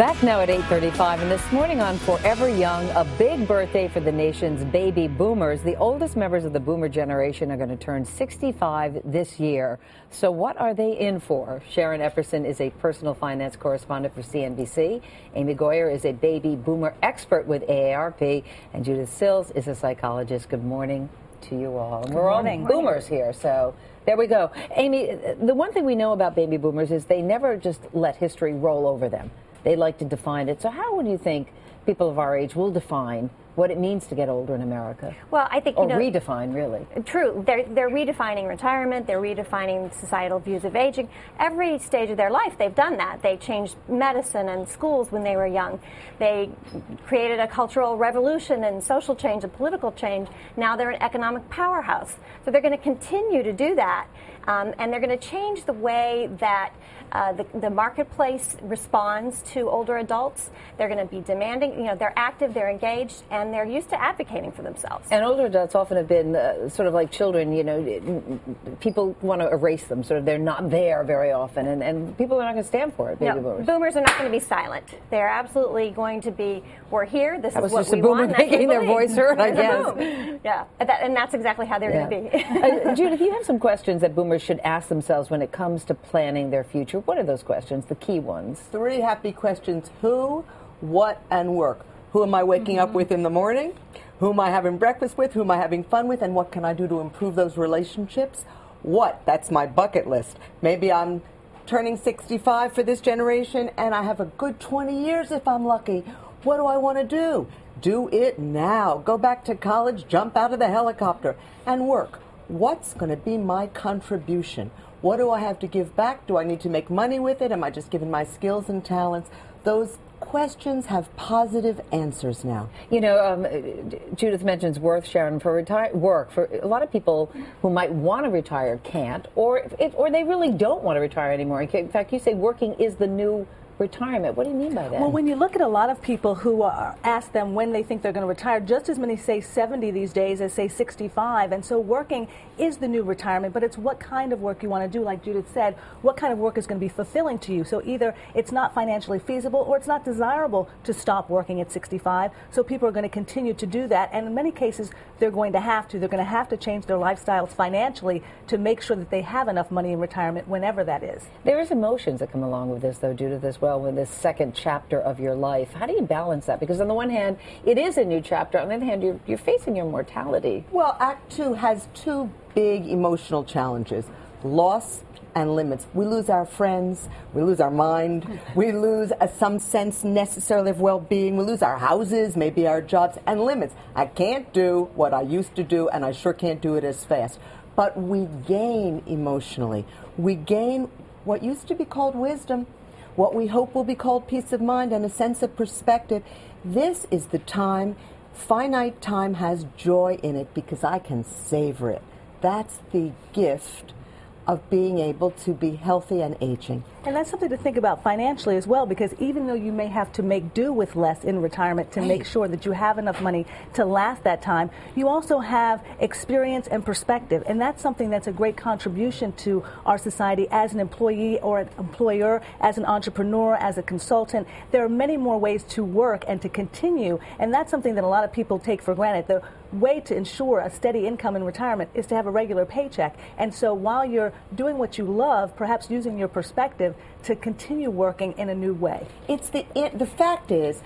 Back now at 8:35, and this morning on Forever Young, a big birthday for the nation's baby boomers. The oldest members of the boomer generation are going to turn 65 this year. So what are they in for? Sharon Epperson is a personal finance correspondent for CNBC. Amy Goyer is a baby boomer expert with AARP. And Judith Sills is a psychologist. Good morning to you all. We're all boomers here, so there we go. Amy, the one thing we know about baby boomers is they never just let history roll over them. They like to define it. So how would you think people of our age will define what it means to get older in America? Well, I think, redefine, really. True. They're redefining retirement. They're redefining societal views of aging. Every stage of their life, they've done that. They changed medicine and schools when they were young. They created a cultural revolution and social change and political change. Now they're an economic powerhouse. So they're going to continue to do that. And they're going to change the way that the marketplace responds to older adults. They're going to be demanding, they're active, they're engaged, and they're used to advocating for themselves. And older adults often have been sort of like children, people want to erase them, sort of they're not there very often, and people are not going to stand for it, baby boomers. Boomers are not going to be silent. They're absolutely going to be, we're here, this is what we want. That was just a boomer making their voice heard, I guess. Yeah, and that's exactly how they're going to be. Judith, you have some questions that boomers should ask themselves when it comes to planning their future. What are those questions, the key ones? 3 happy questions: who, what, and work. Who am I waking up with in the morning? Who am I having breakfast with? Who am I having fun with? And what can I do to improve those relationships? What? That's my bucket list. Maybe I'm turning 65 for this generation, and I have a good 20 years if I'm lucky. What do I want to do? Do it now. Go back to college, jump out of the helicopter, and work. What's going to be my contribution? What do I have to give back? Do I need to make money with it? Am I just giving my skills and talents? Those questions have positive answers now. Judith mentions work, Sharon, for work. For a lot of people who might want to retire can't, or they really don't want to retire anymore. In fact, you say working is the new retirement. What do you mean by that? Well, when you look at a lot of people who ask them when they think they're going to retire, just as many say 70 these days as say 65. And so working is the new retirement, but it's what kind of work you want to do. Like Judith said, what kind of work is going to be fulfilling to you? So either it's not financially feasible or it's not desirable to stop working at 65. So people are going to continue to do that. And in many cases, they're going to have to. They're going to have to change their lifestyles financially to make sure that they have enough money in retirement whenever that is. There is emotions that come along with this, though, Judith, as well, with this second chapter of your life. How do you balance that? Because on the one hand, it is a new chapter. On the other hand, you're facing your mortality. Well, Act 2 has 2 big emotional challenges: loss and limits. We lose our friends, we lose our mind, we lose some sense necessarily of well-being, we lose our houses, maybe our jobs, and limits. I can't do what I used to do, and I sure can't do it as fast. But we gain emotionally. We gain what used to be called wisdom, what we hope will be called peace of mind, and a sense of perspective. This is the time. Finite time has joy in it because I can savor it. That's the gift of being able to be healthy and aging. And that's something to think about financially as well, because even though you may have to make do with less in retirement to make sure that you have enough money to last that time, you also have experience and perspective. And that's something that's a great contribution to our society as an employee or an employer, as an entrepreneur, as a consultant. There are many more ways to work and to continue, and that's something that a lot of people take for granted. The way to ensure a steady income in retirement is to have a regular paycheck. And so while you're doing what you love, perhaps using your perspective to continue working in a new way. It's the fact is,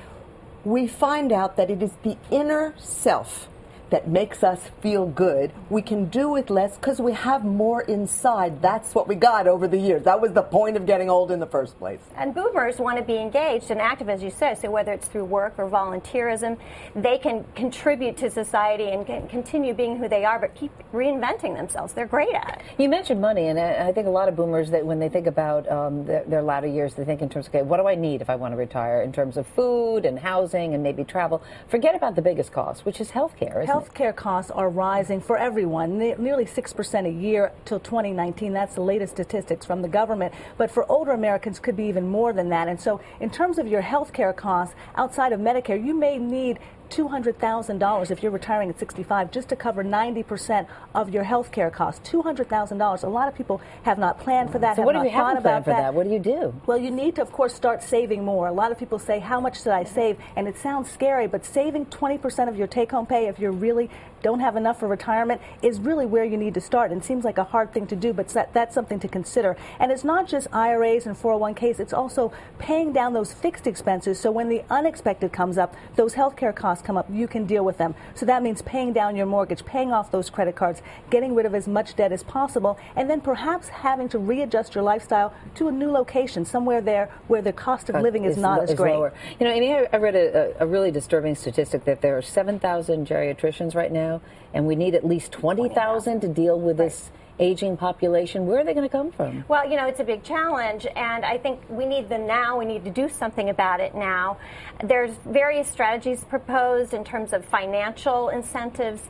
we find out that it is the inner self that makes us feel good. We can do with less because we have more inside. That's what we got over the years. That was the point of getting old in the first place. And boomers want to be engaged and active, as you said. So whether it's through work or volunteerism, they can contribute to society and can continue being who they are, but keep reinventing themselves. They're great at it. You mentioned money, and I think a lot of boomers, that when they think about their latter years, they think in terms of, okay, what do I need if I want to retire, in terms of food and housing and maybe travel. Forget about the biggest cost, which is health care, isn't it? Healthcare costs are rising for everyone, nearly 6% a year till 2019. That's the latest statistics from the government. But for older Americans, could be even more than that. And so in terms of your healthcare costs outside of Medicare, you may need $200,000 if you're retiring at 65 just to cover 90% of your health care costs. $200,000. A lot of people have not planned for that. So what do you have have planned for that? What do you do? Well, you need to, of course, start saving more. A lot of people say, how much should I save? And it sounds scary, but saving 20% of your take-home pay if you really don't have enough for retirement is really where you need to start. And it seems like a hard thing to do, but that's something to consider. And it's not just IRAs and 401ks. It's also paying down those fixed expenses so when the unexpected comes up, those health care costs come up, you can deal with them. So that means paying down your mortgage, paying off those credit cards, getting rid of as much debt as possible, and then perhaps having to readjust your lifestyle to a new location, somewhere there where the cost of living is not as great. Lower. You know, Amy, I read a really disturbing statistic that there are 7,000 geriatricians right now, and we need at least 20,000 to deal with this aging population. Where are they going to come from? Well, you know, it's a big challenge, and I think we need them now. We need to do something about it now. There's various strategies proposed in terms of financial incentives,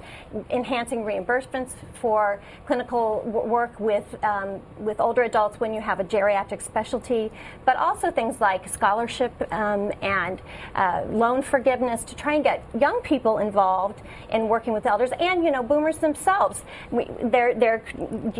enhancing reimbursements for clinical work with older adults when you have a geriatric specialty, but also things like scholarship and loan forgiveness to try and get young people involved in working with elders, and, you know, boomers themselves. They're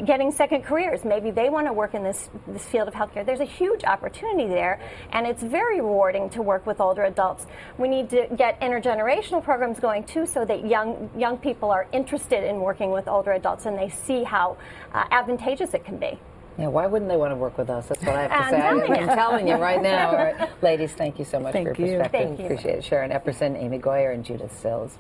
getting second careers. Maybe they want to work in this field of healthcare. There's a huge opportunity there, and it's very rewarding to work with older adults. We need to get intergenerational programs going too, so that young people are interested in working with older adults and they see how advantageous it can be. Yeah, why wouldn't they want to work with us? That's what I have to say. I'm telling you right now. All right. Ladies, thank you so much for your perspective. Thank you. Appreciate it. Sharon Epperson, Amy Goyer, and Judith Sills.